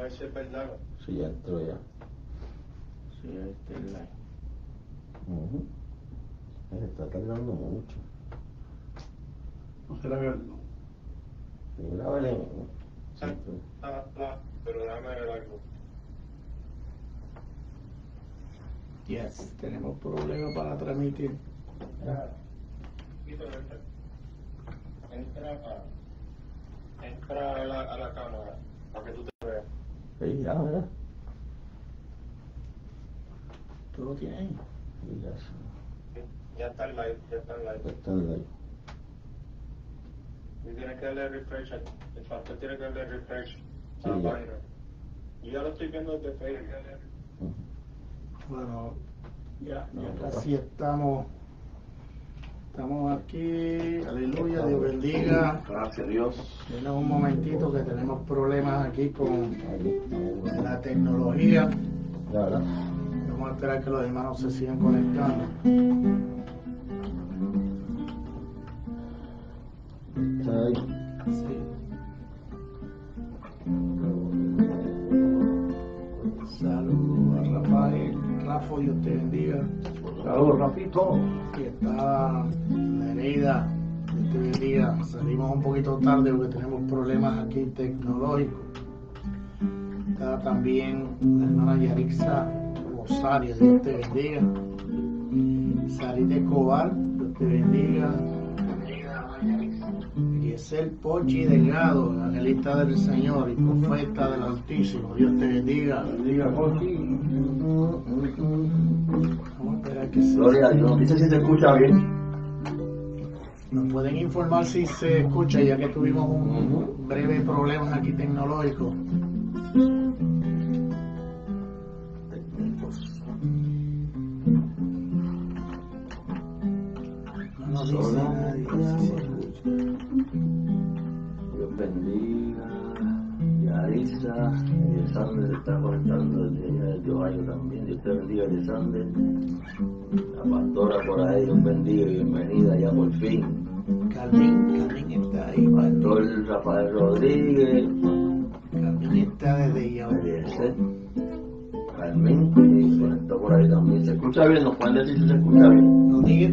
a ver si es verdad. Sí, ya entró ya. Sí, ahí está el live. Se está tardando mucho. No será verdad. Mira, Belén. Pero déjame ver algo. Yes, tenemos problemas para transmitir. Entra a la cámara para que tú te veas. Sí, ya, ¿verdad? ¿Tú lo tienes ahí? Sí, ya sí. Ya está el live, ya está el live. Está en live. Y tienes que darle refresh, el pastor tiene que darle refresh a Sí, la ya. página. Yo ya lo estoy viendo desde Facebook. Bueno, ya casi estamos aquí. Aleluya, Dios bendiga. Gracias a Dios. Denos un momentito que tenemos problemas aquí con la tecnología. Ya, ¿verdad? Vamos a esperar que los hermanos se sigan conectando. Está ahí. Sí. Saludos a Rafael. Rafa, Dios te bendiga. Saludos, Rafito. Aquí está Nereida. Dios te bendiga. Salimos un poquito tarde porque tenemos problemas aquí tecnológicos. Está también la hermana Yarixa Rosario. Dios te bendiga. Sarita Escobar. Dios te bendiga. Eliezer Pochi Delgado, evangelista del Señor y profeta del Altísimo. Dios te bendiga. Bendiga, Jorge. Vamos a esperar que se... Gloria a Dios. Dice si se escucha bien. Nos pueden informar si se escucha, ya que tuvimos un breve problema aquí tecnológico. No nos dice nadie si se escucha. Dios bendiga. Yarisa, Alexander se está conectando desde allá desde Ohio también. Dios te bendiga, Alexander. La pastora por ahí, Dios bendiga y bienvenida ya por fin. Carmen está ahí. Pastor Rafael Rodríguez, Carmen está desde ya. Eliezer, Carmen, y se conectó por ahí también. ¿Se escucha bien? ¿Nos pueden decir si se escucha bien?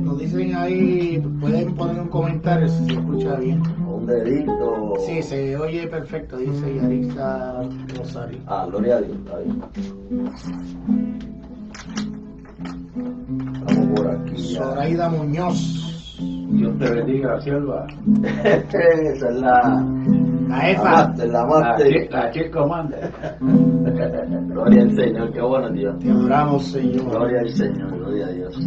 Nos dicen ahí, pueden poner un comentario si se escucha bien. Un dedito. Sí, se oye perfecto, dice Yarixa Rosario. Ah, gloria a Dios, está bien. Estamos por aquí ya. Zoraida Muñoz. Dios te bendiga, sierva. Esa es la Efa. la máster. La chica manda. Gloria al Señor, qué bueno, Dios. Te adoramos, Señor. Gloria al Señor, gloria a Dios.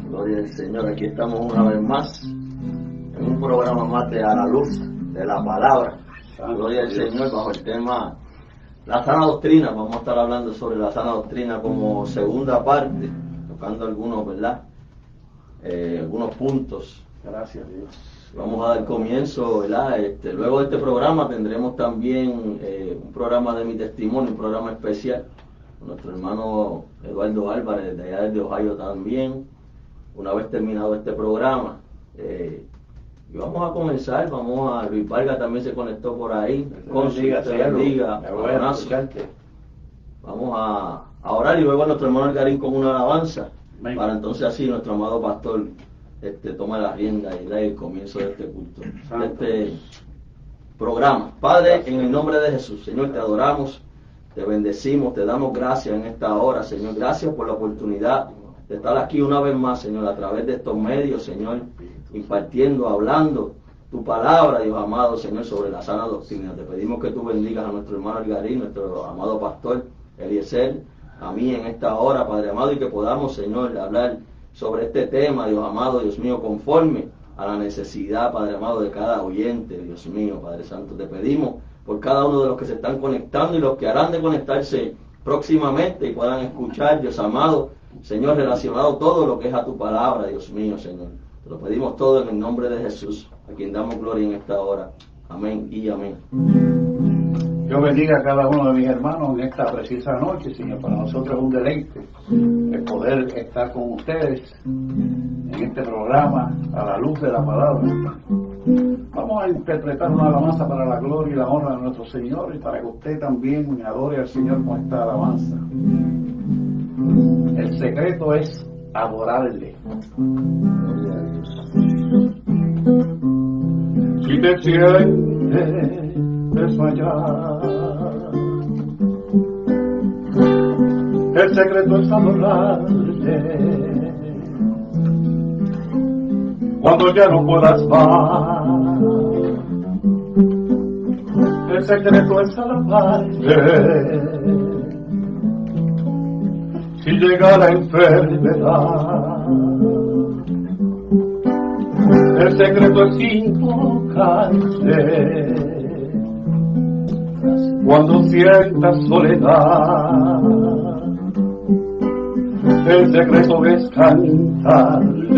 Gloria al Señor, aquí estamos una vez más en un programa más de A la Luz de la Palabra. Gloria al Señor, bajo el tema la sana doctrina. Vamos a estar hablando sobre la sana doctrina como segunda parte, tocando algunos, ¿verdad? Algunos puntos. Gracias a Dios. Vamos a dar comienzo, ¿verdad? Luego de este programa tendremos también un programa de mi testimonio, un programa especial con nuestro hermano Eduardo Álvarez, de allá desde Ohio también. Una vez terminado este programa, y vamos a comenzar, Luis Vargas también se conectó por ahí. Bendiga, abrazo. Vamos a orar y luego a nuestro hermano Algarín con una alabanza, para entonces así nuestro amado pastor toma la rienda y da el comienzo de este culto, de este programa. Padre, en el nombre de Jesús, Señor, te adoramos, te bendecimos, te damos gracias en esta hora, Señor. Gracias por la oportunidad de estar aquí una vez más, Señor, a través de estos medios, Señor, impartiendo, hablando tu palabra, Dios amado, Señor, sobre la sana doctrina. Te pedimos que tú bendigas a nuestro hermano Algarín, nuestro amado pastor Eliezer, a mí en esta hora, Padre amado, y que podamos, Señor, hablar sobre este tema, Dios amado, Dios mío, conforme a la necesidad, Padre amado, de cada oyente, Dios mío, Padre Santo. Te pedimos por cada uno de los que se están conectando y los que harán de conectarse próximamente y puedan escuchar, Dios amado, Señor, relacionado todo lo que es a tu palabra, Dios mío, Señor. Te lo pedimos todo en el nombre de Jesús, a quien damos gloria en esta hora. Amén y amén. Dios bendiga a cada uno de mis hermanos en esta precisa noche, Señor. Para nosotros es un deleite el poder estar con ustedes en este programa a la luz de la palabra. Vamos a interpretar una alabanza para la gloria y la honra de nuestro Señor y para que usted también adore al Señor con esta alabanza. El secreto es adorarle. Si te sientes desmayar, el secreto es adorarle. Cuando ya no puedas más, el secreto es alabarle. Si llega la enfermedad, el secreto es invocarle. Cuando sientas soledad, el secreto es cantarle.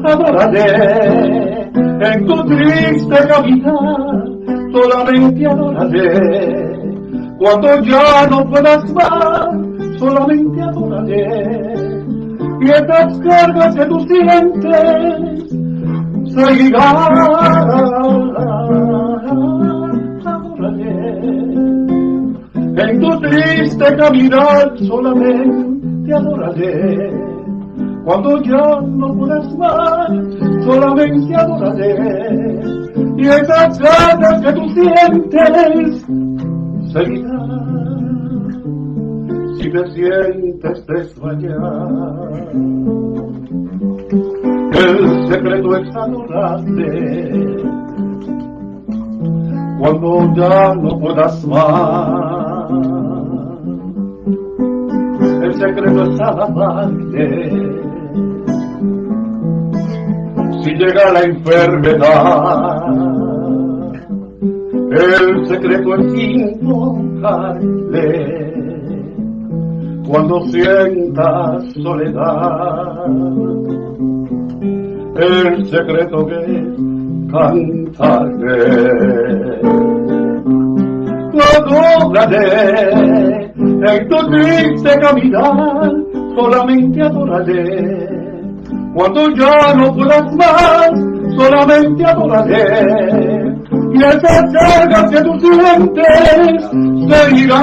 Adórale en tu triste caminar, solamente adórale. Cuando ya no puedas más, solamente adórale. Y estas cargas que tú sientes seguirán. Adórale en tu triste caminar, solamente adórale. Cuando ya no puedas más, solamente adórale. Y esas ganas que tú sientes seguirán. Si te sientes desmayar, el secreto es adorarte. Cuando ya no puedas más, el secreto es alabarte. Si llega la enfermedad, el secreto es invocarle. Cuando sientas soledad, el secreto es cantarle. Adórale en tu triste caminar, solamente adórale. Cuando ya no puedas más, solamente adórale. Y esas cargas que tú sientes se irán.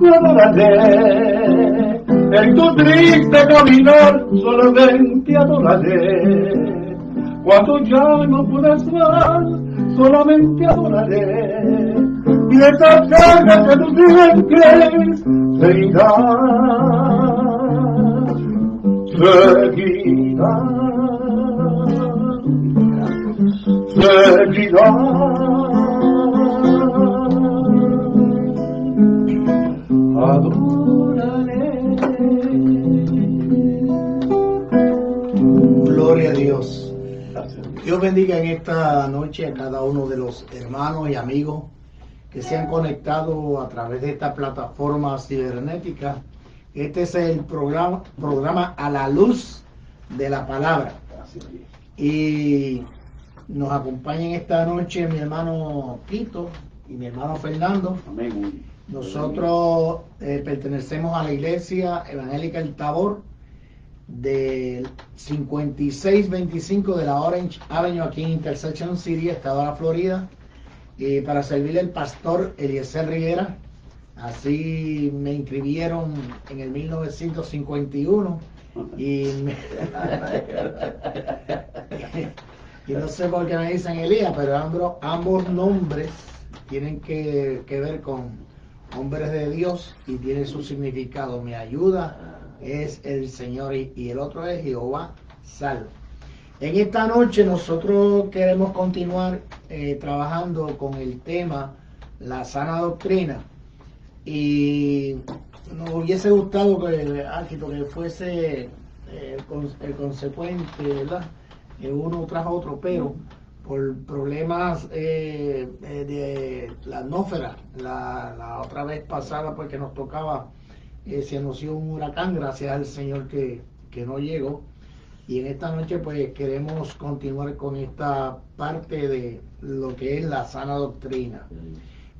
Adórale en tu triste caminar, solamente adórale. Cuando ya no puedas más, solamente adórale. Y esas cargas que tú sientes se irán. Seguirán. Adórale. Gloria a Dios. Dios bendiga en esta noche a cada uno de los hermanos y amigos que se han conectado a través de esta plataforma cibernética. Este es el programa A la Luz de la Palabra. Y nos acompañan esta noche mi hermano Tito y mi hermano Fernando. Amén. Nosotros pertenecemos a la Iglesia Evangélica El Tabor del 5625 de la Orange Avenue aquí en Intersection City, estado de la Florida, y para servirle el pastor Eliezer Rivera. Así me inscribieron en el 1951 y y no sé por qué me dicen Elías, pero ambos nombres tienen que ver con hombres de Dios y tienen su significado. Mi ayuda es el Señor y el otro es Jehová salva. En esta noche nosotros queremos continuar trabajando con el tema la sana doctrina, y nos hubiese gustado que fuese el consecuente, ¿verdad? Uno tras otro, pero por problemas de la atmósfera, la otra vez pasada, porque nos tocaba, se anunció un huracán, gracias al Señor que no llegó. Y en esta noche pues queremos continuar con esta parte de lo que es la sana doctrina.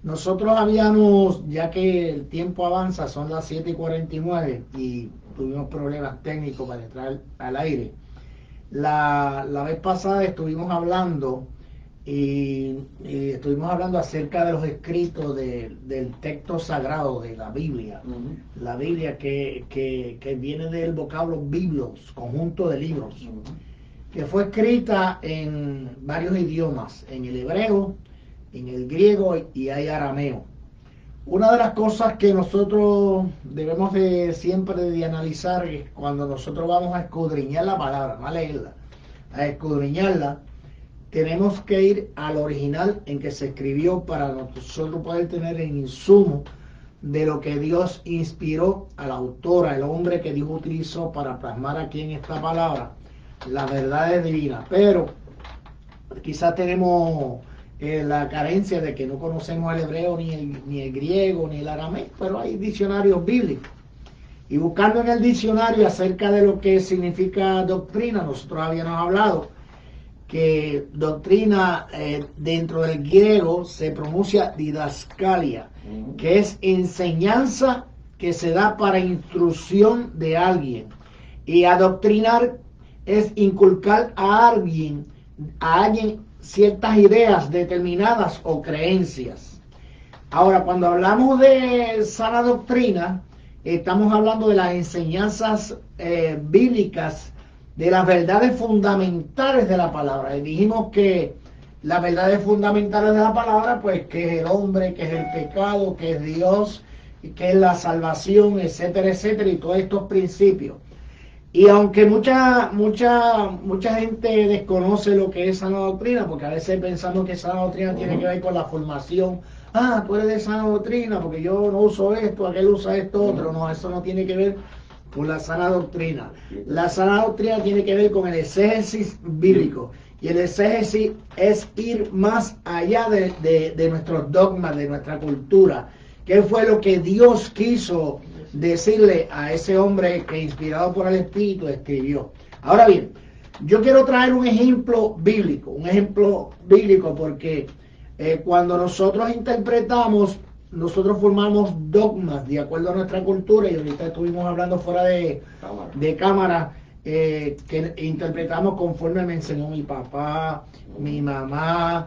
Nosotros habíamos, ya que el tiempo avanza, son las 7:49, y tuvimos problemas técnicos para entrar al aire. La vez pasada estuvimos hablando y estuvimos hablando acerca de los escritos del texto sagrado de la Biblia. La Biblia que viene del vocablo biblos, conjunto de libros, que fue escrita en varios idiomas, en el hebreo, en el griego y hay arameo. Una de las cosas que nosotros debemos de siempre de analizar es cuando nosotros vamos a escudriñar la palabra, no a leerla, a escudriñarla, tenemos que ir al original en que se escribió para nosotros poder tener el insumo de lo que Dios inspiró al autor, al hombre que Dios utilizó para plasmar aquí en esta palabra las verdades divinas. Pero quizás tenemos la carencia de que no conocemos el hebreo, ni el griego, ni el arameo, pero hay diccionarios bíblicos. Y buscando en el diccionario acerca de lo que significa doctrina, nosotros habíamos hablado que doctrina dentro del griego se pronuncia didascalia, que es enseñanza que se da para instrucción de alguien. Y adoctrinar es inculcar a alguien ciertas ideas determinadas o creencias. Ahora, cuando hablamos de sana doctrina, estamos hablando de las enseñanzas bíblicas, de las verdades fundamentales de la palabra. Y dijimos que las verdades fundamentales de la palabra, pues que es el hombre, que es el pecado, que es Dios, que es la salvación, etcétera, etcétera, y todos estos principios. Y aunque mucha gente desconoce lo que es sana doctrina, porque a veces pensamos que sana doctrina tiene que ver con la formación. Ah, tú eres de sana doctrina porque yo no uso esto, aquel usa esto otro. No, eso no tiene que ver con la sana doctrina. La sana doctrina tiene que ver con el exégesis bíblico. Y el exégesis es ir más allá de nuestros dogmas, de nuestra cultura. ¿Qué fue lo que Dios quiso decirle a ese hombre que, inspirado por el Espíritu, escribió? Ahora bien, yo quiero traer un ejemplo bíblico porque cuando nosotros interpretamos, nosotros formamos dogmas de acuerdo a nuestra cultura, y ahorita estuvimos hablando fuera de cámara, que interpretamos conforme me enseñó mi papá, mi mamá,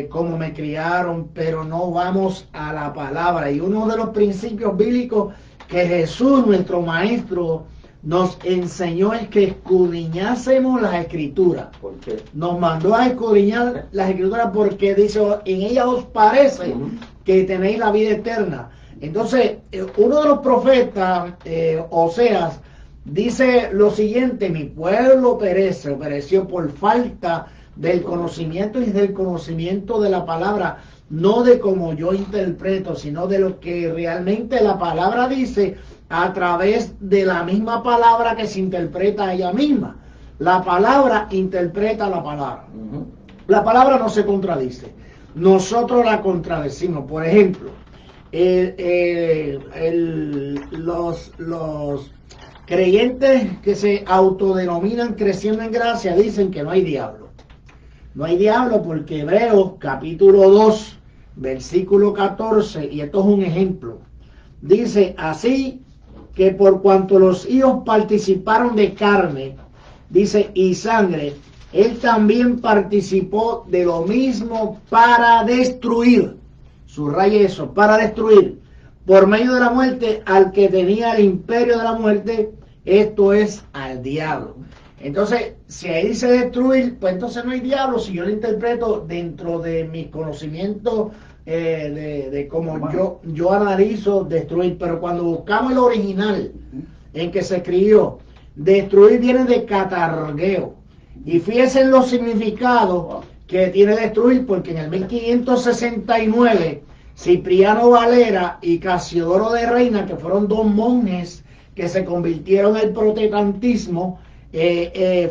cómo me criaron, pero no vamos a la palabra. Y uno de los principios bíblicos que Jesús, nuestro maestro, nos enseñó es que escudriñásemos las escrituras. ¿Por qué? Nos mandó a escudriñar las escrituras porque dice, en ellas os parece que tenéis la vida eterna. Entonces, uno de los profetas, Oseas, dice lo siguiente: mi pueblo pereció por falta del conocimiento, y del conocimiento de la palabra, no de cómo yo interpreto, sino de lo que realmente la palabra dice a través de la misma palabra que se interpreta ella misma. La palabra interpreta la palabra. La palabra no se contradice, nosotros la contradecimos. Por ejemplo, los creyentes que se autodenominan creciendo en gracia dicen que no hay diablo. No hay diablo porque Hebreos capítulo 2, versículo 14, y esto es un ejemplo, dice: así que por cuanto los hijos participaron de carne, dice, y sangre, él también participó de lo mismo para destruir, subraye eso, para destruir, por medio de la muerte, al que tenía el imperio de la muerte, esto es, al diablo. Entonces, si ahí dice destruir, pues entonces no hay diablo, si yo lo interpreto dentro de mis conocimientos de cómo yo analizo destruir. Pero cuando buscamos el original en que se escribió, destruir viene de catargueo. Y fíjense en los significados que tiene destruir, porque en el 1569, Cipriano Valera y Casiodoro de Reina, que fueron dos monjes que se convirtieron al protestantismo,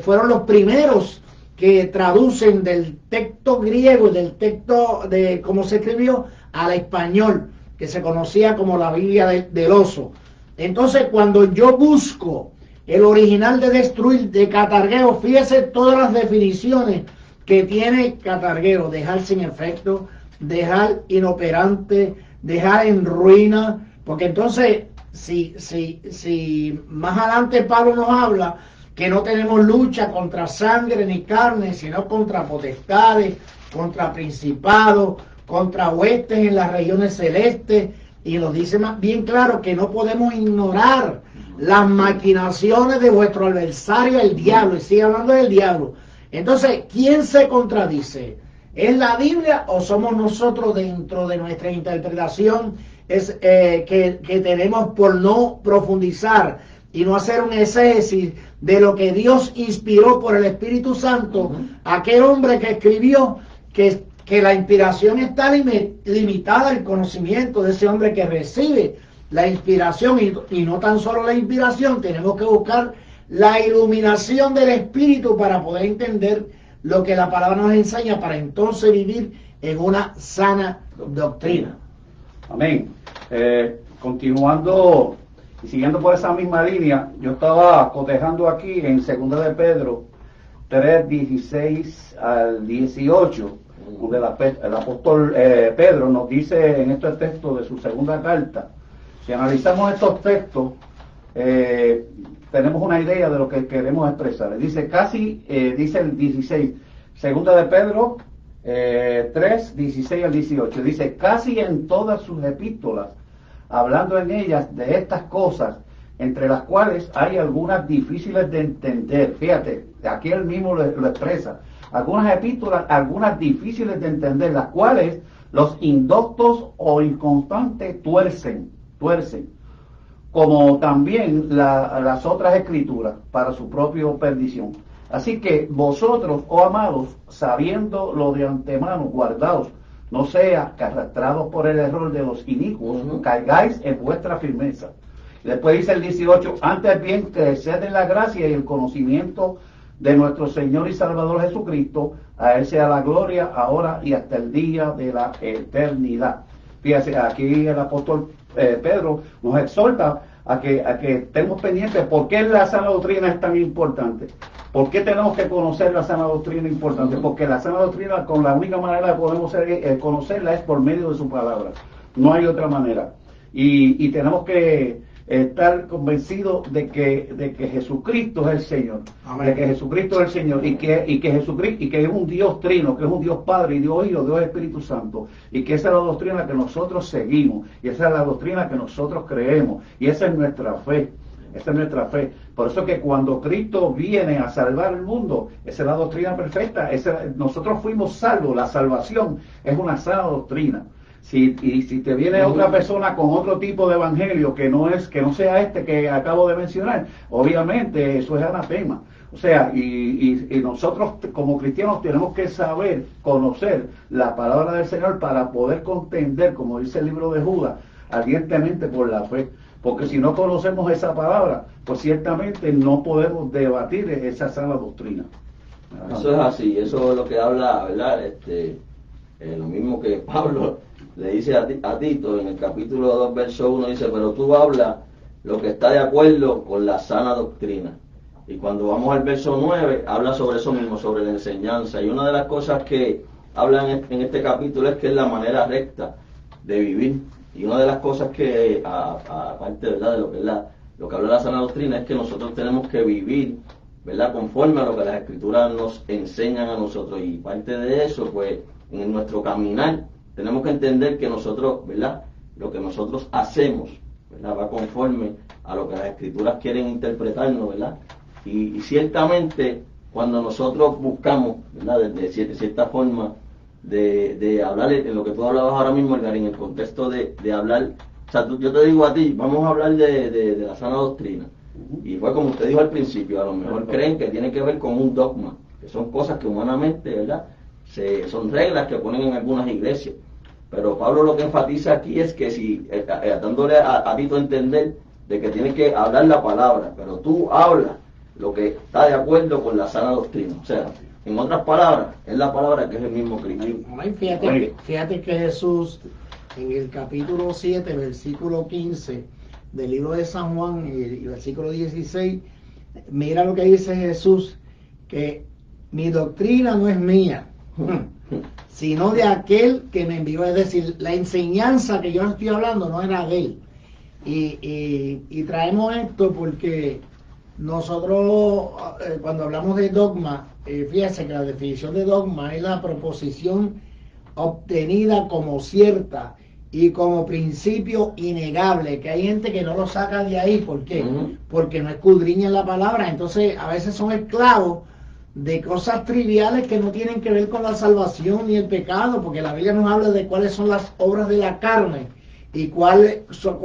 fueron los primeros que traducen del texto griego, del texto de cómo se escribió, al español, que se conocía como la Biblia del oso. Entonces, cuando yo busco el original de destruir, de catargueo, fíjese todas las definiciones que tiene catargueo: dejar sin efecto, dejar inoperante, dejar en ruina, porque entonces si más adelante Pablo nos habla que no tenemos lucha contra sangre ni carne, sino contra potestades, contra principados, contra huestes en las regiones celestes, y nos dice más bien claro que no podemos ignorar las maquinaciones de vuestro adversario, el diablo, y sigue hablando del diablo. Entonces, ¿quién se contradice? ¿Es la Biblia o somos nosotros dentro de nuestra interpretación que tenemos por no profundizar y no hacer un exégesis de lo que Dios inspiró por el Espíritu Santo? Aquel hombre que escribió que la inspiración está limitada al conocimiento de ese hombre que recibe la inspiración, y no tan solo la inspiración, tenemos que buscar la iluminación del Espíritu para poder entender lo que la palabra nos enseña, para entonces vivir en una sana doctrina. Amén. Continuando y siguiendo por esa misma línea, yo estaba cotejando aquí en 2 de Pedro 3, 16 al 18, donde el apóstol Pedro nos dice en estos textos de su segunda carta. Si analizamos estos textos, tenemos una idea de lo que queremos expresar. Dice dice el 16, segunda de Pedro 3, 16 al 18. Dice, casi en todas sus epístolas, hablando en ellas de estas cosas, entre las cuales hay algunas difíciles de entender. Fíjate, aquí él mismo lo expresa. Algunas epístolas, algunas difíciles de entender, las cuales los indoctos o inconstantes tuercen, como también las otras escrituras, para su propia perdición. Así que vosotros, oh amados, sabiendo lo de antemano, guardaos, no sea que arrastrados por el error de los inicuos, caigáis en vuestra firmeza. Y después dice el 18, antes bien creced en la gracia y el conocimiento de nuestro Señor y Salvador Jesucristo, a Él sea la gloria ahora y hasta el día de la eternidad. Fíjate, aquí el apóstol Pedro nos exhorta a que estemos pendientes. ¿Por qué la sana doctrina es tan importante? ¿Por qué tenemos que conocer la sana doctrina importante? Porque la sana doctrina, con la única manera de podemos conocerla es por medio de su palabra. No hay otra manera. Y tenemos que estar convencidos de que Jesucristo es el Señor. Amén. De que Jesucristo es el Señor y que Jesucristo, y que es un Dios trino, que es un Dios Padre y Dios Hijo, Dios Espíritu Santo, y que esa es la doctrina que nosotros seguimos, y esa es la doctrina que nosotros creemos, y esa es nuestra fe. Esa es nuestra fe. Por eso que cuando Cristo viene a salvar el mundo, esa es la doctrina perfecta. Nosotros fuimos salvos. La salvación es una sana doctrina. Si te viene otra persona con otro tipo de evangelio que no sea este que acabo de mencionar, obviamente eso es anatema. O sea, y nosotros como cristianos tenemos que saber, conocer la palabra del Señor para poder contender, como dice el libro de Judas, ardientemente por la fe. Porque si no conocemos esa palabra, pues ciertamente no podemos debatir esa sana doctrina. Eso es así, eso es lo que habla, ¿verdad? Lo mismo que Pablo le dice a Tito en el capítulo 2, verso 1, dice, pero tú hablas lo que está de acuerdo con la sana doctrina. Y cuando vamos al verso 9, habla sobre eso mismo, sobre la enseñanza. Y una de las cosas que habla en este capítulo es que es la manera recta de vivir. Y una de las cosas que, aparte, ¿verdad?, de lo que es lo que habla la sana doctrina, es que nosotros tenemos que vivir, ¿verdad?, conforme a lo que las Escrituras nos enseñan a nosotros. Y parte de eso, pues, en nuestro caminar, tenemos que entender que nosotros, ¿verdad?, lo que nosotros hacemos, ¿verdad?, va conforme a lo que las Escrituras quieren interpretarnos, ¿verdad? Y ciertamente, cuando nosotros buscamos, ¿verdad?, de cierta forma, de hablar en lo que tú hablabas ahora mismo, Edgar, en el contexto de hablar, o sea, yo te digo a ti, vamos a hablar de la sana doctrina, y fue como usted dijo al principio, a lo mejor creen que tiene que ver con un dogma, que son cosas que humanamente, ¿verdad?, son reglas que ponen en algunas iglesias, pero Pablo lo que enfatiza aquí es que si, dándole a Tito a entender de que tienes que hablar la palabra, pero tú hablas lo que está de acuerdo con la sana doctrina, o sea, en otras palabras, es la palabra que es el mismo Cristo. Fíjate que Jesús, en el capítulo 7, versículo 15 del libro de San Juan, y versículo 16, mira lo que dice Jesús, que mi doctrina no es mía, sino de aquel que me envió. Es decir, la enseñanza que yo estoy hablando no era de él. Y traemos esto porque nosotros, cuando hablamos de dogma, fíjense que la definición de dogma es la proposición obtenida como cierta y como principio innegable, que hay gente que no lo saca de ahí. ¿Por qué? Porque no escudriñan la palabra. Entonces a veces son esclavos de cosas triviales que no tienen que ver con la salvación ni el pecado, porque la Biblia nos habla de cuáles son las obras de la carne y cuáles son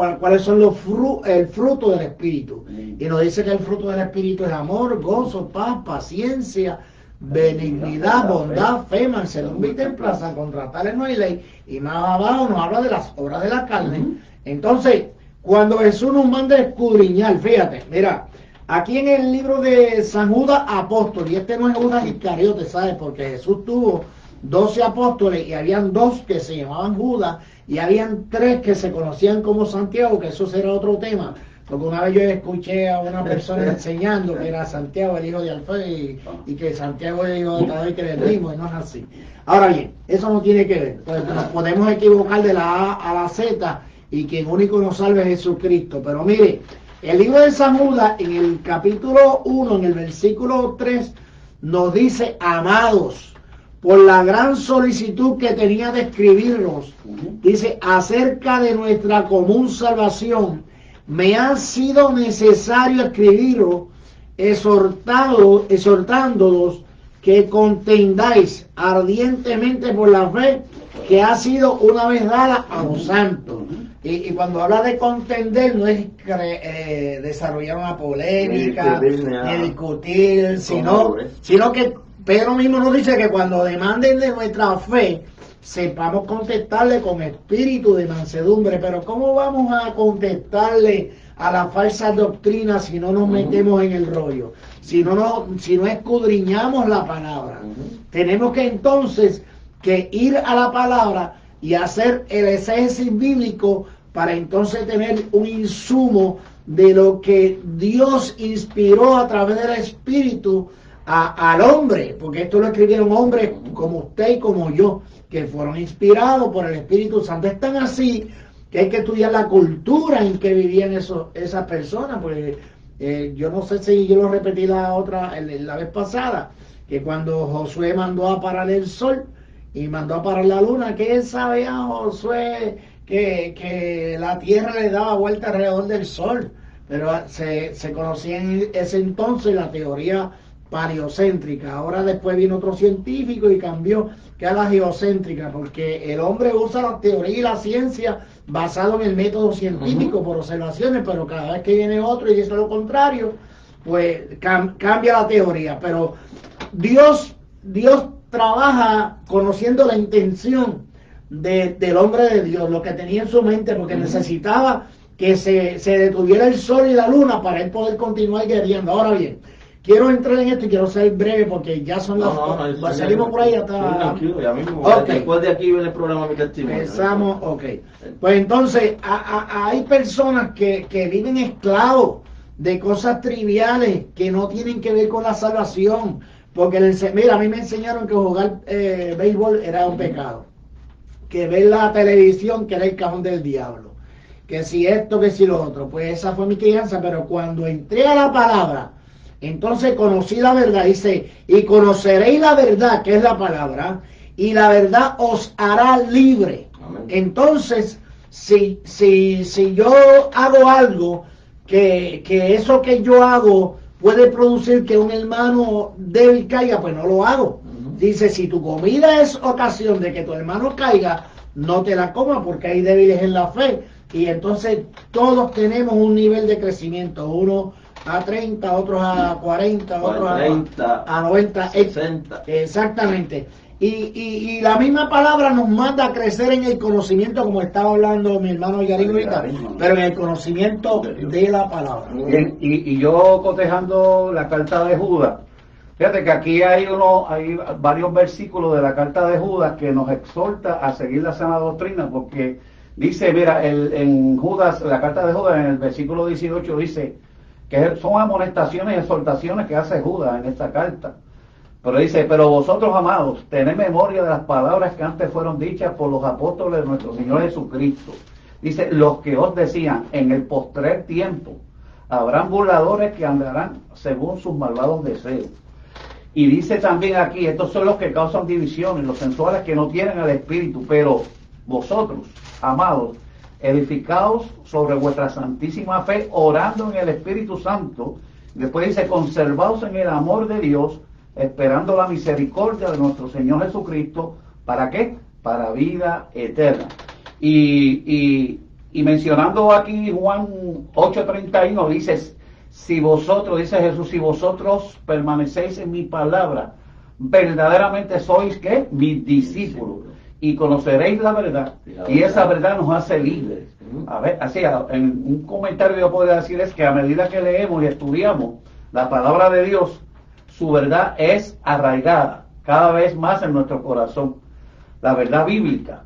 el fruto del Espíritu. Y nos dice que el fruto del Espíritu es amor, gozo, paz, paciencia, benignidad, bondad, fe, mansedumbre y templanza. Contra tales no hay ley. Y más abajo nos habla de las obras de la carne. Entonces, cuando Jesús nos manda a escudriñar, fíjate, mira, aquí en el libro de San Judas Apóstol, y este no es Judas Iscariote, ¿sabes? Porque Jesús tuvo 12 apóstoles y habían 2 que se llamaban Judas y habían 3 que se conocían como Santiago, que eso será otro tema. Porque una vez yo escuché a una persona enseñando que era Santiago el hijo de Alfeo y que Santiago es el hijo de Tadeo, que era el mismo, y no es así. Ahora bien, eso no tiene que ver. Entonces, nos podemos equivocar de la A a la Z y quien único nos salve es Jesucristo. Pero mire, el libro de San Judas, en el capítulo 1, en el versículo 3, nos dice: amados, por la gran solicitud que tenía de escribirnos, dice, acerca de nuestra común salvación, me ha sido necesario escribiros, exhortándolos que contendáis ardientemente por la fe que ha sido una vez dada a los santos. Y cuando habla de contender, no es desarrollar una polémica, ni discutir, sino que Pedro mismo nos dice que cuando demanden de nuestra fe, sepamos contestarle con espíritu de mansedumbre. Pero ¿cómo vamos a contestarle a la falsa doctrina si no nos metemos en el rollo? Si no escudriñamos la palabra. Tenemos que entonces que ir a la palabra y hacer el exégesis bíblico para entonces tener un insumo de lo que Dios inspiró a través del Espíritu al hombre, porque esto lo escribieron hombres como usted y como yo, que fueron inspirados por el Espíritu Santo. Es tan así que hay que estudiar la cultura en que vivían esas personas, porque yo no sé si yo lo repetí la vez pasada, que cuando Josué mandó a parar el sol y mandó a parar la luna, ¿qué sabía Josué? Que la tierra le daba vuelta alrededor del sol, pero se conocía en ese entonces la teoría paleocéntrica. Ahora después vino otro científico y cambió que a la geocéntrica, porque el hombre usa la teoría y la ciencia basado en el método científico por observaciones, pero cada vez que viene otro y dice lo contrario, pues cambia la teoría. Pero Dios trabaja conociendo la intención del hombre de Dios, lo que tenía en su mente, porque necesitaba que se detuviera el sol y la luna para él poder continuar guerreando. Ahora bien, quiero entrar en esto y quiero ser breve porque ya son las... No, salimos por ahí hasta... tranquilo, ya mismo. Okay. Después de aquí viene el programa Mi Testimonio. Empezamos, ok. Pues entonces, hay personas que viven esclavos de cosas triviales que no tienen que ver con la salvación. Porque, mira, a mí me enseñaron que jugar béisbol era un pecado. Que ver la televisión que era el cajón del diablo. Que si esto, que si lo otro. Pues esa fue mi crianza, pero cuando entré a la palabra, entonces conocí la verdad. Dice, y conoceréis la verdad, que es la palabra, y la verdad os hará libre. Amén. Entonces, si yo hago algo, que eso que yo hago puede producir que un hermano débil caiga, pues no lo hago. Dice, si tu comida es ocasión de que tu hermano caiga, no te la comas porque hay débiles en la fe. Y entonces todos tenemos un nivel de crecimiento, uno a 30, otros a 40, otros a 90, 60. Exactamente. Y la misma palabra nos manda a crecer en el conocimiento, como estaba hablando mi hermano Yarín ahorita, pero en el conocimiento de la palabra. Bien, y yo cotejando la carta de Judas, fíjate que aquí hay varios versículos de la carta de Judas que nos exhorta a seguir la sana doctrina, porque dice, mira, en Judas, la carta de Judas, en el versículo 18 dice que son amonestaciones y exhortaciones que hace Judas en esta carta. Pero dice, pero vosotros, amados, tened memoria de las palabras que antes fueron dichas por los apóstoles de nuestro Señor Jesucristo, Dice, los que os decían, en el postrer tiempo habrán burladores que andarán según sus malvados deseos. Y dice también aquí, estos son los que causan divisiones, los sensuales que no tienen el Espíritu, pero vosotros, amados, edificaos sobre vuestra santísima fe, orando en el Espíritu Santo. Después dice, conservaos en el amor de Dios, esperando la misericordia de nuestro Señor Jesucristo. ¿Para qué? Para vida eterna. Y mencionando aquí Juan 8:31, dice, si vosotros, dice Jesús, si vosotros permanecéis en mi palabra, verdaderamente sois, ¿qué? Mis discípulos, y conoceréis la verdad, y esa verdad nos hace libres. A ver, así, en un comentario yo puedo decir es que a medida que leemos y estudiamos la palabra de Dios, su verdad es arraigada cada vez más en nuestro corazón. La verdad bíblica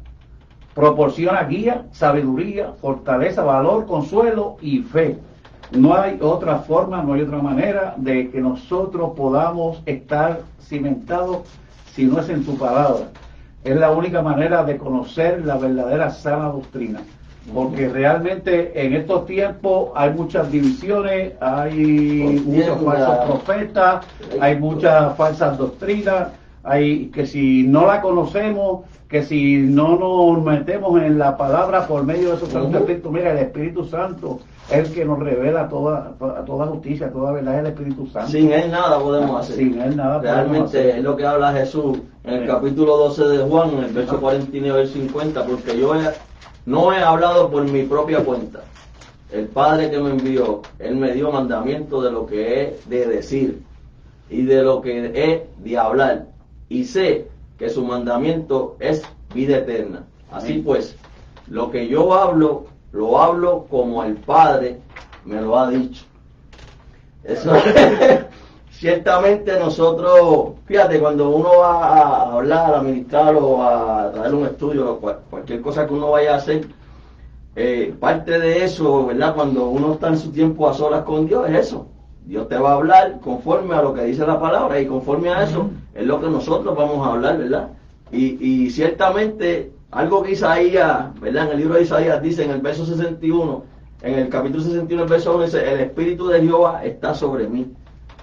proporciona guía, sabiduría, fortaleza, valor, consuelo y fe. No hay otra forma, no hay otra manera de que nosotros podamos estar cimentados si no es en su palabra. Es la única manera de conocer la verdadera sana doctrina. Porque realmente en estos tiempos hay muchas divisiones, hay muchos falsos profetas, hay muchas falsas doctrinas, hay que si no la conocemos, que si no nos metemos en la palabra por medio de esos santos espíritus, mira, el Espíritu Santo es el que nos revela toda justicia, toda verdad, es el Espíritu Santo. Sin Él nada podemos hacer. Sin Él nada Realmente podemos hacer. es lo que habla Jesús en el capítulo 12 de Juan, en el verso 49 y 50, porque yo no he hablado por mi propia cuenta. El Padre que me envió, Él me dio mandamiento de lo que he de decir y de lo que he de hablar. Y sé que su mandamiento es vida eterna. Así pues, lo que yo hablo, lo hablo como el Padre me lo ha dicho. Eso ciertamente nosotros, fíjate, cuando uno va a hablar, a ministrar o a traer un estudio, cualquier cosa que uno vaya a hacer, parte de eso, ¿verdad? Cuando uno está en su tiempo a solas con Dios, es eso. Dios te va a hablar conforme a lo que dice la palabra, y conforme a eso es lo que nosotros vamos a hablar, ¿verdad? Y ciertamente algo que Isaías, ¿verdad? En el libro de Isaías dice en el verso 61, en el capítulo 61, el verso 1 dice, el Espíritu de Jehová está sobre mí,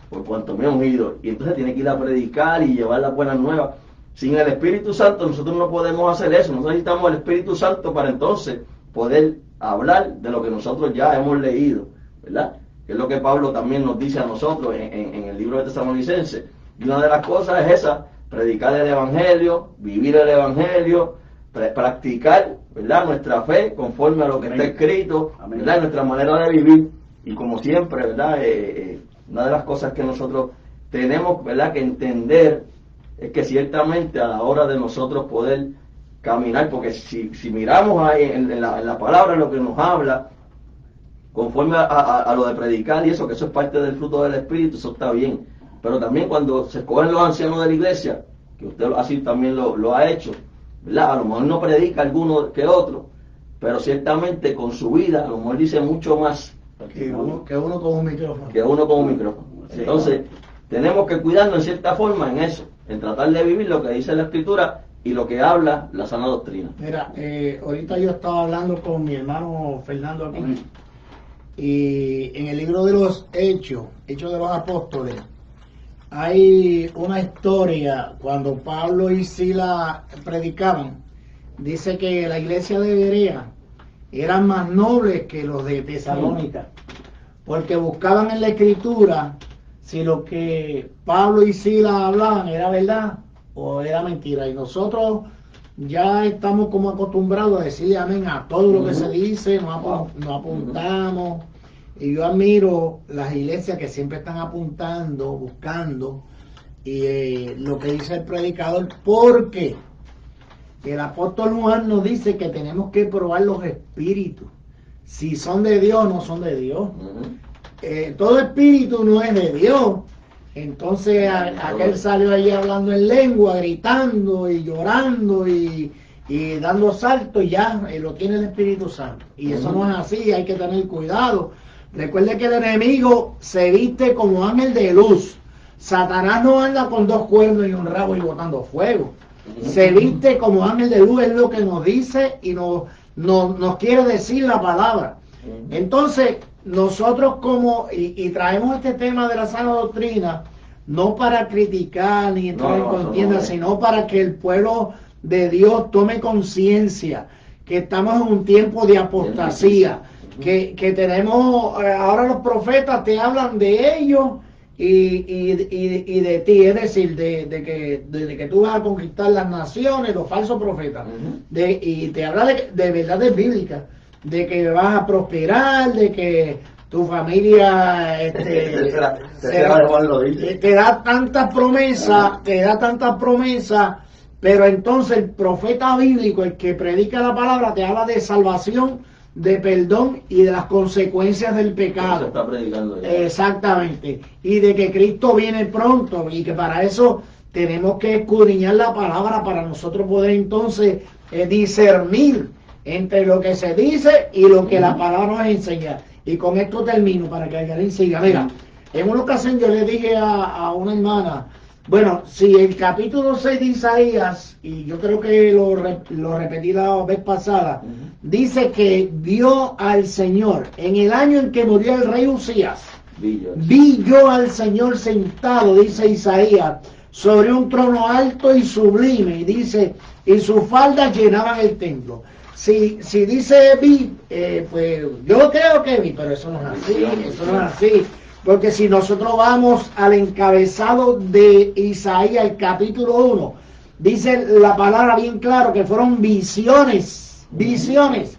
por cuanto me ha ungido. Y entonces tiene que ir a predicar y llevar las buenas nuevas. Sin el Espíritu Santo nosotros no podemos hacer eso. Nosotros necesitamos el Espíritu Santo para entonces poder hablar de lo que nosotros ya hemos leído, ¿verdad? Que es lo que Pablo también nos dice a nosotros en el libro de Tesalonicenses. Y una de las cosas es esa, predicar el Evangelio, vivir el Evangelio, practicar, ¿verdad?, nuestra fe conforme a lo que está escrito, ¿verdad?, nuestra manera de vivir. Y como siempre, ¿verdad?, una de las cosas que nosotros tenemos, ¿verdad?, que entender es que ciertamente a la hora de nosotros poder caminar, porque si miramos ahí en la palabra, lo que nos habla, conforme a lo de predicar y eso, que eso es parte del fruto del Espíritu, eso está bien. Pero también cuando se escogen los ancianos de la iglesia, que usted así también lo ha hecho, ¿verdad? A lo mejor no predica alguno que otro, pero ciertamente con su vida, a lo mejor dice mucho más que uno con un micrófono. Que uno con un micrófono. Entonces, tenemos que cuidarnos en cierta forma en eso, en tratar de vivir lo que dice la Escritura y lo que habla la sana doctrina. Mira, ahorita yo estaba hablando con mi hermano Fernando aquí, y en el libro de los Hechos de los Apóstoles, hay una historia cuando Pablo y Sila predicaban. Dice que la iglesia de Berea eran más nobles que los de Tesalónica, porque buscaban en la Escritura si lo que Pablo y Sila hablaban era verdad o era mentira. Y nosotros ya estamos como acostumbrados a decirle amén a todo lo que se dice, no apuntamos. Y yo admiro las iglesias que siempre están apuntando, buscando lo que dice el predicador, porque el apóstol Juan nos dice que tenemos que probar los espíritus, si son de Dios o no son de Dios. Todo espíritu no es de Dios. Entonces aquel salió allí hablando en lengua, gritando y llorando y dando saltos, y ya lo tiene el Espíritu Santo. Y eso no es así, hay que tener cuidado. Recuerde que el enemigo se viste como ángel de luz. Satanás no anda con dos cuernos y un rabo y botando fuego. Se viste como ángel de luz, es lo que nos dice y nos nos quiere decir la palabra. Entonces, nosotros y traemos este tema de la sana doctrina, no para criticar ni entrar en contienda, sino para que el pueblo de Dios tome conciencia que estamos en un tiempo de apostasía, que tenemos, ahora los profetas te hablan de ellos y de ti, es decir, de que tú vas a conquistar las naciones, los falsos profetas, y te habla de verdades bíblicas, de que vas a prosperar, de que tu familia te da tantas promesas, pero entonces el profeta bíblico, el que predica la palabra, te habla de salvación, de perdón y de las consecuencias del pecado. Se está predicando ya. Exactamente. Y de que Cristo viene pronto y que para eso tenemos que escudriñar la palabra para nosotros poder entonces discernir entre lo que se dice y lo que la palabra nos enseña. Y con esto termino para que alguien siga. Mira, en una ocasión yo le dije a una hermana, bueno, si el capítulo 6 de Isaías, y yo creo que lo repetí la vez pasada, dice que vio al Señor en el año en que murió el rey Usías. Vi yo al Señor sentado, dice Isaías, sobre un trono alto y sublime, y dice, y sus faldas llenaban el templo. Si dice vi, pues yo creo que vi, pero eso no es así, porque si nosotros vamos al encabezado de Isaías, el capítulo 1, dice la palabra bien claro que fueron visiones de Isaías,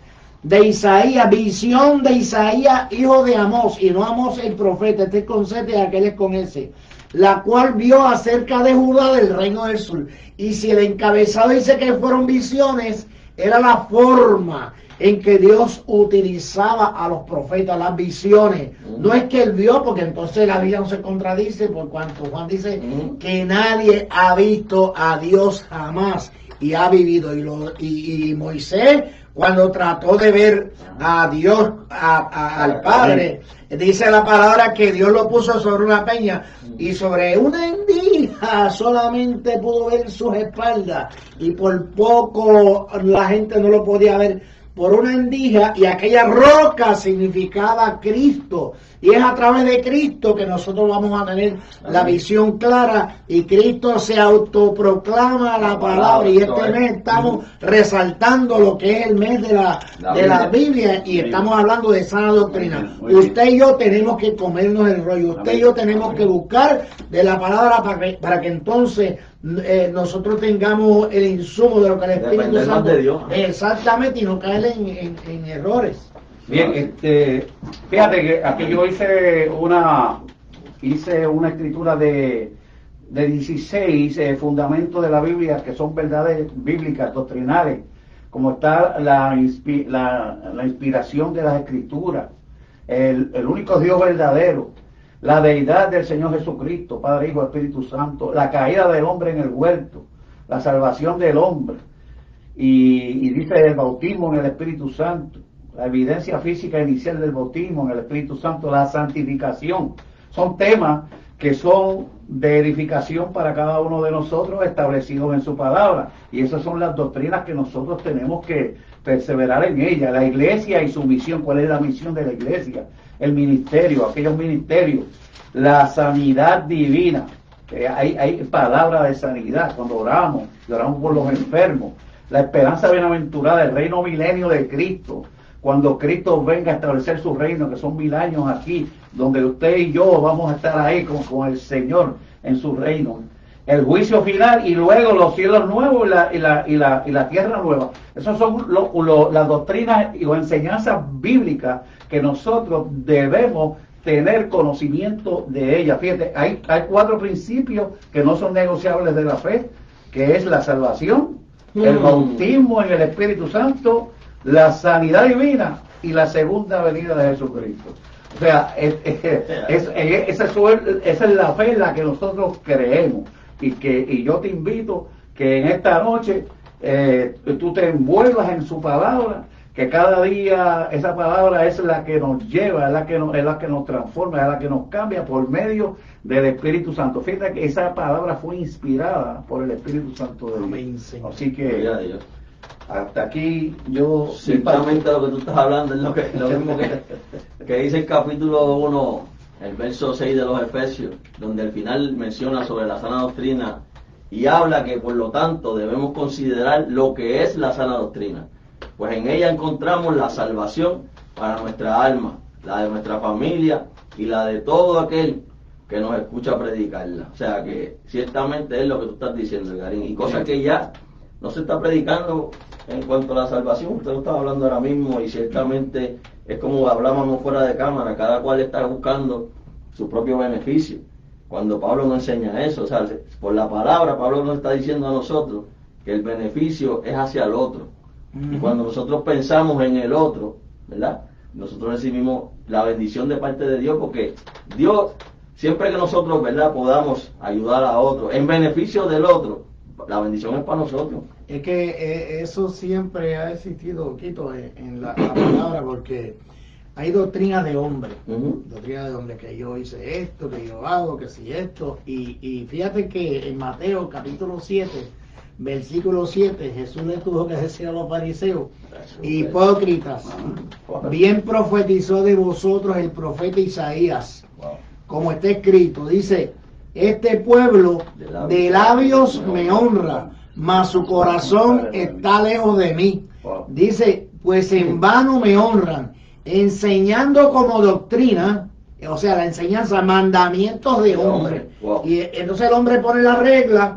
visión de Isaías, hijo de Amós, y no Amós el profeta, este es con Z y aquel es con S, la cual vio acerca de Judá del reino del sur. Y si el encabezado dice que fueron visiones, era la forma en que Dios utilizaba a los profetas, las visiones. No es que él vio, porque entonces la Biblia no se contradice, por cuanto Juan dice que nadie ha visto a Dios jamás y ha vivido. Y Moisés, cuando trató de ver a Dios, al Padre, dice la palabra que Dios lo puso sobre una peña y sobre una endija solamente pudo ver sus espaldas y por poco la gente no lo podía ver por una endija, y aquella roca significaba Cristo, y es a través de Cristo que nosotros vamos a tener la visión clara, y Cristo se autoproclama la palabra, y este mes estamos resaltando lo que es el mes de la Biblia, y estamos hablando de sana doctrina. Usted y yo tenemos que comernos el rollo, usted y yo tenemos que buscar de la palabra para que entonces nosotros tengamos el insumo de lo que el Espíritu Santo, exactamente, y no caer en errores. Bien, fíjate que aquí yo hice una escritura de 16 fundamentos de la Biblia que son verdades bíblicas, doctrinales, como está la inspiración de las escrituras, el único Dios verdadero, la deidad del Señor Jesucristo, Padre, Hijo, Espíritu Santo, la caída del hombre en el huerto, la salvación del hombre, y dice el bautismo en el Espíritu Santo, la evidencia física inicial del bautismo en el Espíritu Santo, la santificación. Son temas que son de edificación para cada uno de nosotros, establecidos en su palabra, y esas son las doctrinas que nosotros tenemos que perseverar en ellas. La iglesia y su misión, ¿cuál es la misión de la iglesia? El ministerio, aquellos ministerios, la sanidad divina, hay palabra de sanidad cuando oramos, y oramos por los enfermos, la esperanza bienaventurada, el reino milenio de Cristo, cuando Cristo venga a establecer su reino, que son 1000 años aquí, donde usted y yo vamos a estar ahí con el Señor en su reino, el juicio final y luego los cielos nuevos y la tierra nueva. Esas son las doctrinas y las enseñanzas bíblicas que nosotros debemos tener conocimiento de ellas. Fíjate, hay 4 principios que no son negociables de la fe, que es la salvación, el bautismo en el Espíritu Santo, la sanidad divina y la segunda venida de Jesucristo. O sea, esa es la fe en la que nosotros creemos, y yo te invito que en esta noche tú te envuelvas en su palabra, que cada día esa palabra es la que nos lleva, es la que nos transforma, es la que nos cambia por medio del Espíritu Santo. Fíjate que esa palabra fue inspirada por el Espíritu Santo de Dios. Así que Hasta aquí yo... Ciertamente lo que tú estás hablando es lo mismo que dice el capítulo 1, el verso 6 de los Efesios, donde al final menciona sobre la sana doctrina y habla que por lo tanto debemos considerar lo que es la sana doctrina. Pues en ella encontramos la salvación para nuestra alma, la de nuestra familia y la de todo aquel que nos escucha predicarla. O sea que ciertamente es lo que tú estás diciendo, Garín, y cosas que ya no se está predicando en cuanto a la salvación. Usted lo estaba hablando ahora mismo y ciertamente es como hablábamos fuera de cámara, cada cual está buscando su propio beneficio. Cuando Pablo nos enseña eso, o sea, por la palabra Pablo nos está diciendo a nosotros que el beneficio es hacia el otro. Y cuando nosotros pensamos en el otro, ¿verdad? Nosotros recibimos la bendición de parte de Dios, porque Dios, siempre que nosotros, ¿verdad?, podamos ayudar a otro en beneficio del otro, la bendición es para nosotros. Es que eso siempre ha existido, Quito, en la palabra, porque hay doctrina de hombre, doctrina de hombre, que yo hice esto, que yo hago, que si esto, y fíjate que en Mateo capítulo 7, versículo 7, Jesús le tuvo que decir a los fariseos: hipócritas, bien profetizó de vosotros el profeta Isaías, como está escrito, dice: este pueblo de labios me honra, mas su corazón está lejos de mí. Dice, pues en vano me honran, enseñando como doctrina, o sea, la enseñanza, mandamientos de hombre. Y entonces el hombre pone las reglas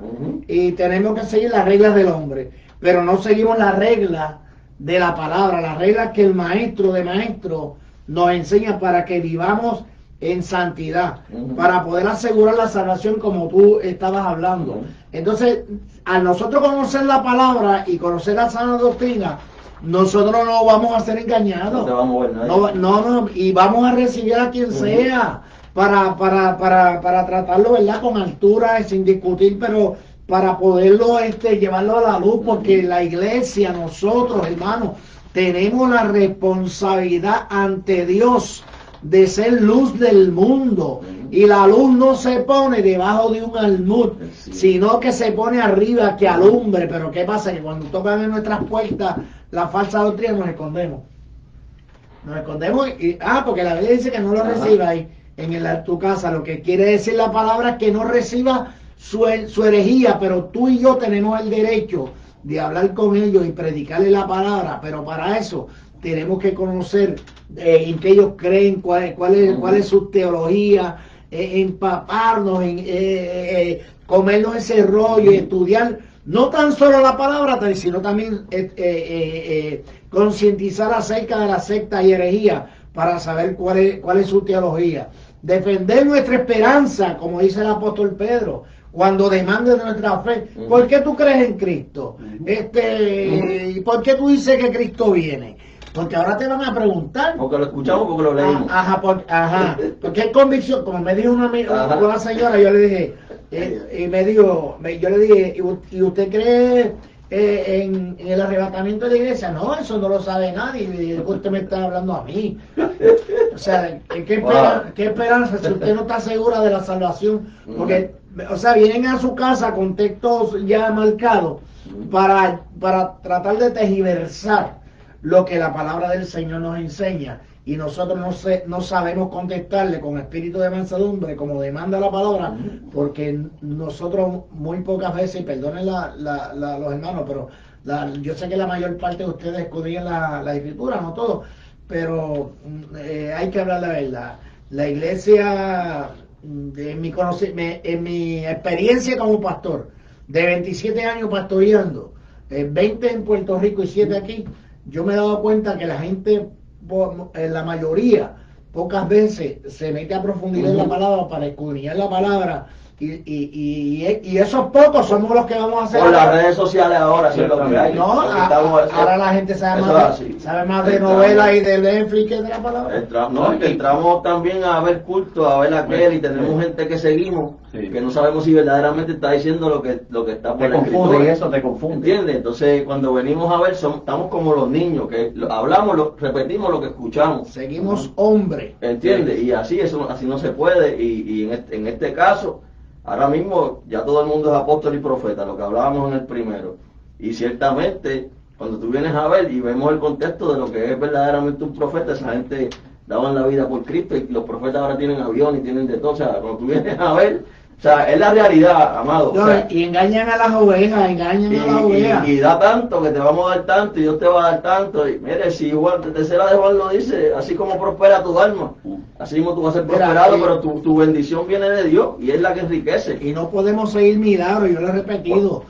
y tenemos que seguir las reglas del hombre, pero no seguimos las reglas de la palabra, las reglas que el maestro de maestros nos enseña para que vivamos en santidad, para poder asegurar la salvación, como tú estabas hablando. Entonces, al nosotros conocer la palabra y conocer la sana doctrina, nosotros no vamos a ser engañados. No te vamos a ver nadie. No, y vamos a recibir a quien sea para tratarlo, ¿verdad?, con altura y sin discutir, pero para poderlo llevarlo a la luz, porque la iglesia, nosotros, hermanos, tenemos la responsabilidad ante Dios de ser luz del mundo, y la luz no se pone debajo de un almud, sino que se pone arriba, que alumbre. Pero ¿qué pasa? Que cuando tocan en nuestras puertas la falsa doctrina, nos escondemos y, porque la Biblia dice que no lo recibas en tu casa. Lo que quiere decir la palabra es que no reciba su herejía, pero tú y yo tenemos el derecho de hablar con ellos y predicarles la palabra, pero para eso tenemos que conocer en qué ellos creen, cuál es su teología, empaparnos, comernos ese rollo y estudiar no tan solo la palabra, sino también concientizar acerca de la secta y herejía para saber cuál es su teología. Defender nuestra esperanza, como dice el apóstol Pedro, cuando demande de nuestra fe. ¿Por qué tú crees en Cristo? ¿Por qué tú dices que Cristo viene? Porque ahora te van a preguntar. Porque lo escuchamos, porque lo leímos. Porque hay convicción. Como me dijo una señora, yo le dije, yo le dije, ¿y usted cree en el arrebatamiento de la iglesia? No, eso no lo sabe nadie. Y usted me está hablando a mí. O sea, ¿qué esperanza si usted no está segura de la salvación? Porque, o sea, vienen a su casa con textos ya marcados para tratar de tergiversar lo que la palabra del Señor nos enseña, y nosotros no sabemos contestarle con espíritu de mansedumbre como demanda la palabra, porque nosotros muy pocas veces, y perdonen los hermanos, pero yo sé que la mayor parte de ustedes escudriñan la escritura, no todo, pero hay que hablar la verdad. La iglesia, en mi experiencia como pastor, de 27 años pastoreando, 20 en Puerto Rico y 7 aquí, yo me he dado cuenta que la gente, la mayoría, pocas veces se mete a profundidad en la palabra para escudriñar la palabra, y esos pocos somos los que vamos a hacer. Por las redes sociales ahora, sí, lo que hay. No, ahora la gente sabe más de novelas y de Netflix que de la palabra. Entramos también a ver culto, a ver aquel, y tenemos gente que seguimos, que no sabemos si verdaderamente está diciendo lo que está por la escritura. Y eso te confunde. ¿Entiendes? Entonces, cuando venimos a ver, estamos como los niños, que hablamos, repetimos lo que escuchamos. Seguimos hombre. ¿Entiendes? Y así no se puede, y en este caso, ahora mismo ya todo el mundo es apóstol y profeta, lo que hablábamos en el primero. Y ciertamente, cuando tú vienes a ver y vemos el contexto de lo que es verdaderamente un profeta, esa gente daban la vida por Cristo y los profetas ahora tienen avión y tienen de todo. O sea, cuando tú vienes a ver, o sea, es la realidad, amado. No, O sea, y engañan a las ovejas, engañan a las ovejas. y da tanto que te vamos a dar tanto y Dios te va a dar tanto. Y mire, si Juan, tercera de Juan lo dice, así como prospera tu alma, así mismo tú vas a ser Mira, prosperado, pero tu bendición viene de Dios y es la que enriquece. Y no podemos seguir milagros, yo lo he repetido.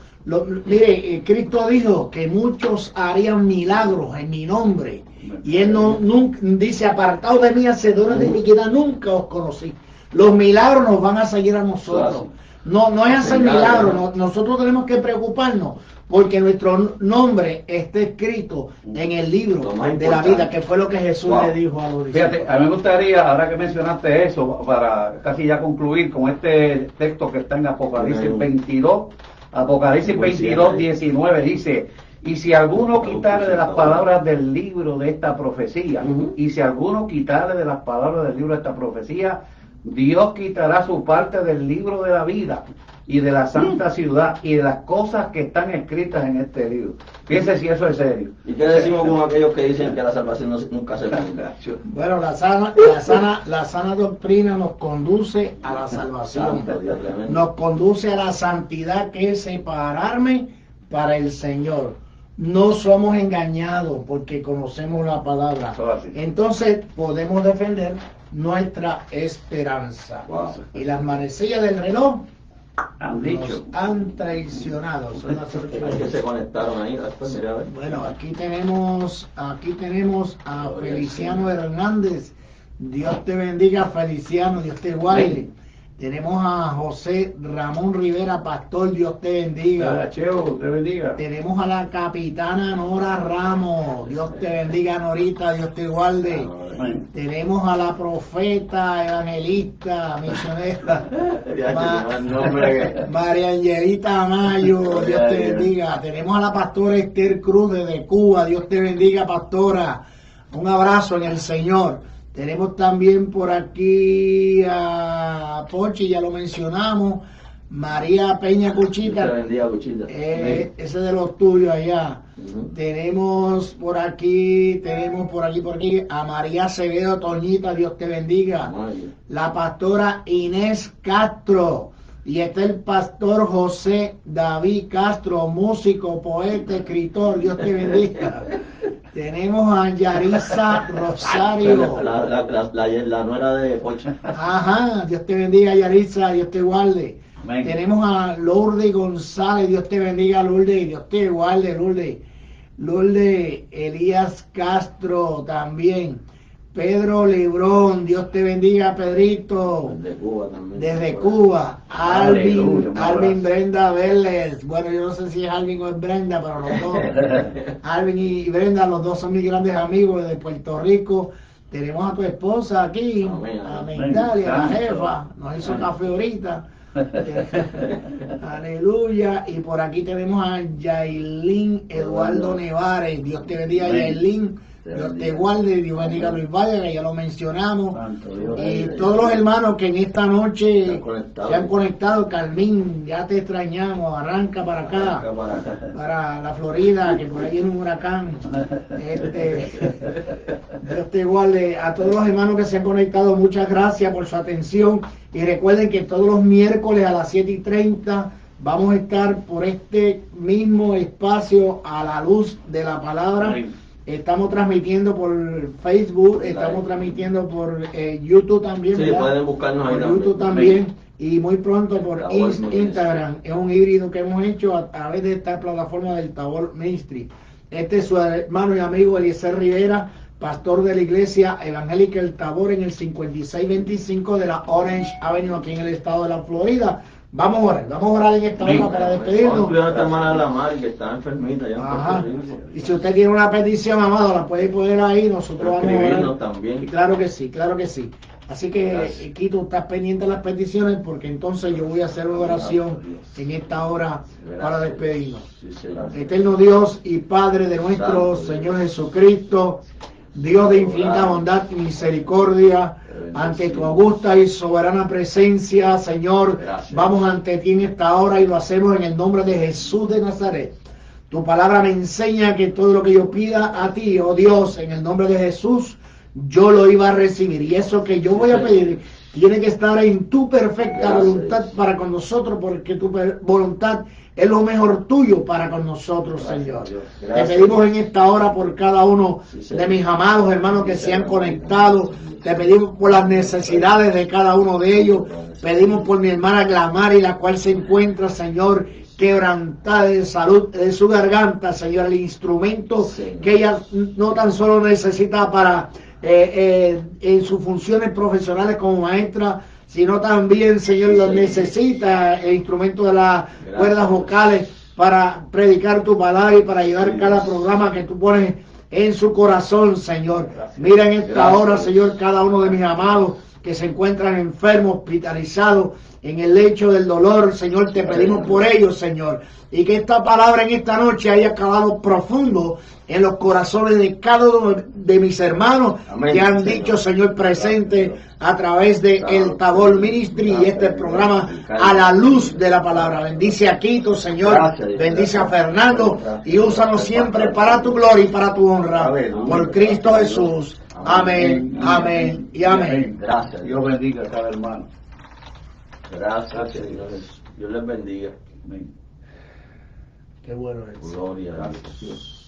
Mire, Cristo dijo que muchos harían milagros en mi nombre. Y Él nunca dice, apartados de mí, hacedores de iniquidad, nunca os conocí. Los milagros nos van a seguir a nosotros. No es hacer milagros, nosotros tenemos que preocuparnos porque nuestro nombre está escrito en el libro de la vida, que fue lo que Jesús le dijo a los discípulos. Fíjate, a mí me gustaría, ahora que mencionaste eso, para casi ya concluir con este texto que está en Apocalipsis 22, Apocalipsis 22, 19, dice: y si alguno quitare de las palabras del libro de esta profecía, y si alguno quitare de las palabras del libro de esta profecía, Dios quitará su parte del libro de la vida y de la santa ciudad y de las cosas que están escritas en este libro. Fíjense si eso es serio. ¿Y qué decimos con aquellos que dicen que la salvación nunca se cumple? Bueno, la sana doctrina nos conduce a la salvación, nos conduce a la santidad, que es separarme para el Señor. No somos engañados porque conocemos la palabra. Entonces podemos defender nuestra esperanza. Y las manecillas del reloj nos han traicionado. Son las 8. Que se conectaron ahí. Después, mira, a ver. Bueno, aquí tenemos a Feliciano Hernández. Dios te bendiga, Feliciano, Dios te guarde. Tenemos a José Ramón Rivera, pastor, Dios te bendiga. Dios te bendiga. Tenemos a la capitana Nora Ramos, Dios te bendiga, Norita, Dios te guarde. Tenemos a la profeta, evangelista, misionera, María Angelita Amayo, Dios te bendiga. Tenemos a la pastora Esther Cruz desde Cuba, Dios te bendiga, pastora. Un abrazo en el Señor. Tenemos también por aquí a Pochi, ya lo mencionamos, María Peña Cuchita, Cuchita. Ese de los tuyos allá. Tenemos por aquí a María Acevedo Toñita, Dios te bendiga. La pastora Inés Castro. Y está el pastor José David Castro, músico, poeta, escritor, Dios te bendiga. Tenemos a Yarisa Rosario. La nuera de Pocha. Ajá, Dios te bendiga, Yarisa, Dios te guarde. Amén. Tenemos a Lourdes González, Dios te bendiga, Lourdes, Dios te guarde, Lourdes. Lourdes Elías Castro también. Pedro Lebrón, Dios te bendiga, Pedrito. Desde Cuba también. Desde Cuba. Alvin Brenda Vélez. Bueno, yo no sé si es Alvin o es Brenda, pero los dos. Alvin y Brenda, los dos son mis grandes amigos de Puerto Rico. Tenemos a tu esposa aquí, a Migdalia, la jefa. Nos hizo café ahorita. Aleluya. Y por aquí tenemos a Yailin Eduardo Nevares. Dios te bendiga, Yailin. Dios te guarde, Dios bendiga a Luis Valle, que ya lo mencionamos. Y todos los hermanos que en esta noche se han conectado. Carmín, ya te extrañamos, arranca para acá, para la Florida, que por ahí viene un huracán. Dios te guarde. A todos los hermanos que se han conectado, muchas gracias por su atención. Y recuerden que todos los miércoles a las 7:30 vamos a estar por este mismo espacio a la luz de la palabra. Estamos transmitiendo por Facebook, estamos transmitiendo por YouTube también. Sí, pueden buscarnos ahí por YouTube también. Y muy pronto por Instagram. Es un híbrido que hemos hecho a través de esta plataforma del Tabor Ministry. Este es su hermano y amigo Eliezer Rivera, pastor de la iglesia evangélica El Tabor en el 5625 de la Orange Avenue aquí en el estado de la Florida. Vamos a orar en esta hora para despedirnos. Vamos a cuidar a esta hermana la Mari, que está enfermita ya en Puerto Rico. Y si usted tiene una petición, amado, la puede poner ahí, nosotros vamos a orar. También. Y claro que sí. Así que, Quito, estás pendiente de las peticiones, porque entonces yo voy a hacer una oración en esta hora para despedirnos. Eterno Dios y Padre de nuestro Señor Jesucristo, Dios de infinita bondad y misericordia, ante tu augusta y soberana presencia, Señor, vamos ante ti en esta hora y lo hacemos en el nombre de Jesús de Nazaret. Tu palabra me enseña que todo lo que yo pida a ti, oh Dios, en el nombre de Jesús, yo lo iba a recibir. Y eso que yo voy a pedir tiene que estar en tu perfecta voluntad para con nosotros, porque tu voluntad es lo mejor tuyo para con nosotros, Señor. Te pedimos en esta hora por cada uno de mis amados hermanos que se han conectado. Te pedimos por las necesidades de cada uno de ellos. Pedimos por mi hermana Glamari, la cual se encuentra, Señor, quebrantada de salud de su garganta, Señor, el instrumento que ella no tan solo necesita para en sus funciones profesionales como maestra, sino también, Señor, lo necesita el instrumento de las cuerdas vocales para predicar tu palabra y para llevar cada programa que tú pones en su corazón, Señor. Mira en esta hora, Señor, cada uno de mis amados que se encuentran enfermos, hospitalizados, en el lecho del dolor, Señor, te pedimos por ellos, Señor, y que esta palabra en esta noche haya calado profundo en los corazones de cada uno de mis hermanos que han dicho, Señor, presente a través de el Tabor Ministry y este programa a la luz de la palabra. Bendice a Quito, Señor, bendice a Fernando y úsanos siempre para tu gloria y para tu honra. Por Cristo Jesús. Amén, amén y amén. Gracias. Dios bendiga a cada hermano. Gracias, señores. Dios les bendiga. Amén. Qué bueno es. Gloria a Dios.